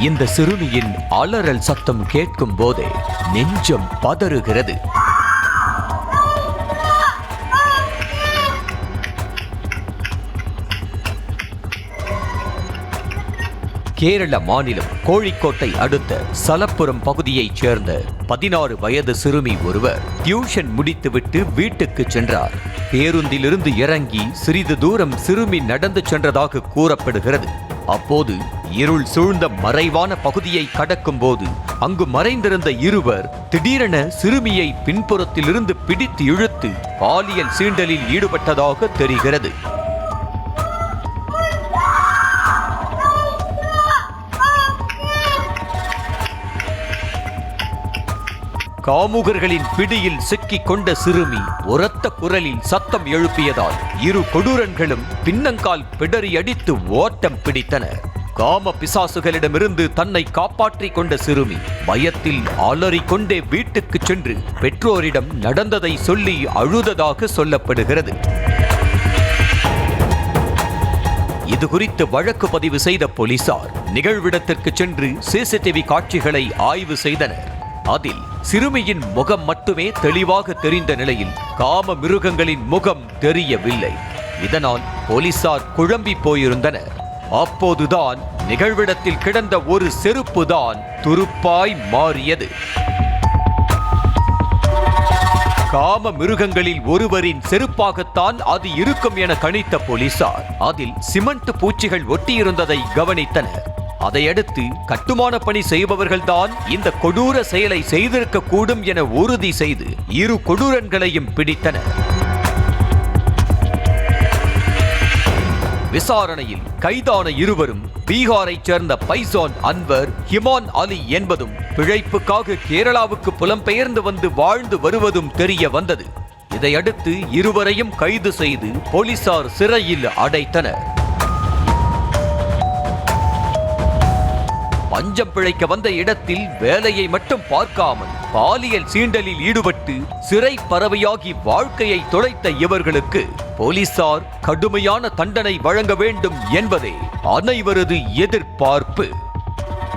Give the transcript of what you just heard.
இந்த சிறுமியின் அலறல் சத்தம் கேட்கும் போதே நெஞ்சம் பதறுகிறது. கேரள மாநிலம் கோழிக்கோட்டை அடுத்த சலப்புரம் பகுதியைச் சேர்ந்த 16 வயது சிறுமி ஒருவர் டியூஷன் முடித்துவிட்டு வீட்டுக்கு சென்றார். பேருந்திலிருந்து இறங்கி சிறிது தூரம் சிறுமி நடந்து சென்றதாக கூறப்படுகிறது. அப்போது இருள் சூழ்ந்த மறைவான பகுதியை கடக்கும் போது அங்கு மறைந்திருந்த இருவர் திடீரென சிறுமியை பின்புறத்திலிருந்து பிடித்து இழுத்து பாலியல் சீண்டலில் ஈடுபட்டதாக தெரிகிறது. காமுகர்களின் பிடியில் சிக்கிக் கொண்ட சிறுமி உரத்த குரலில் சத்தம் எழுப்பியதால் இரு கொடூரன்களும் பின்னங்கால் பிடறி அடித்து ஓட்டம் பிடித்தனர். காம பிசாசுகளிடமிருந்து தன்னை காப்பாற்றிக் கொண்ட சிறுமி பயத்தில் அலறிக்கொண்டே வீட்டுக்கு சென்று பெற்றோரிடம் நடந்ததை சொல்லி அழுததாக சொல்லப்படுகிறது. இது குறித்து வழக்கு பதிவு செய்த போலீசார் நிகழ்விடத்திற்கு சென்று சிசிடிவி காட்சிகளை ஆய்வு செய்தனர். அதில் சிறுமியின் முகம் மட்டுமே தெளிவாக தெரிந்த நிலையில் காம மிருகங்களின் முகம் தெரியவில்லை. இதனால் போலீசார் குழம்பி போயிருந்தனர். அப்போதுதான் நிகழ்விடத்தில் கிடந்த ஒரு செருப்பு தான் துருப்பாய் மாறியது. காம மிருகங்களில் ஒருவரின் செருப்பாகத்தான் அது இருக்கும் என கணித்த போலீசார் அதில் சிமெண்ட் பூச்சிகள் ஒட்டியிருந்ததை கவனித்தனர். அதையடுத்து கட்டுமான பணி செய்பவர்கள்தான் இந்த கொடூர செயலை செய்திருக்க கூடும் என உறுதி செய்து இரு கொடூரன்களையும் பிடித்தனர். விசாரணையில் கைதான இருவரும் பீகாரைச் சேர்ந்த பைசான் அன்வர், ஹிமான் அலி என்பதும் பிழைப்புக்காக கேரளாவுக்கு புலம்பெயர்ந்து வந்து வாழ்ந்து வருவதும் தெரிய வந்தது. இதையடுத்து இருவரையும் கைது செய்து போலீசார் சிறையில் அடைத்தனர். பஞ்சம் பிழைக்க வந்த இடத்தில் வேலையை மட்டும் பார்க்காமல் பாலியல் சீண்டலில் ஈடுபட்டு சிறை பறவையாகி வாழ்க்கையை தொலைத்த இவர்களுக்கு போலீசார் கடுமையான தண்டனை வழங்க வேண்டும் என்பதே அனைவரது எதிர்பார்ப்பு.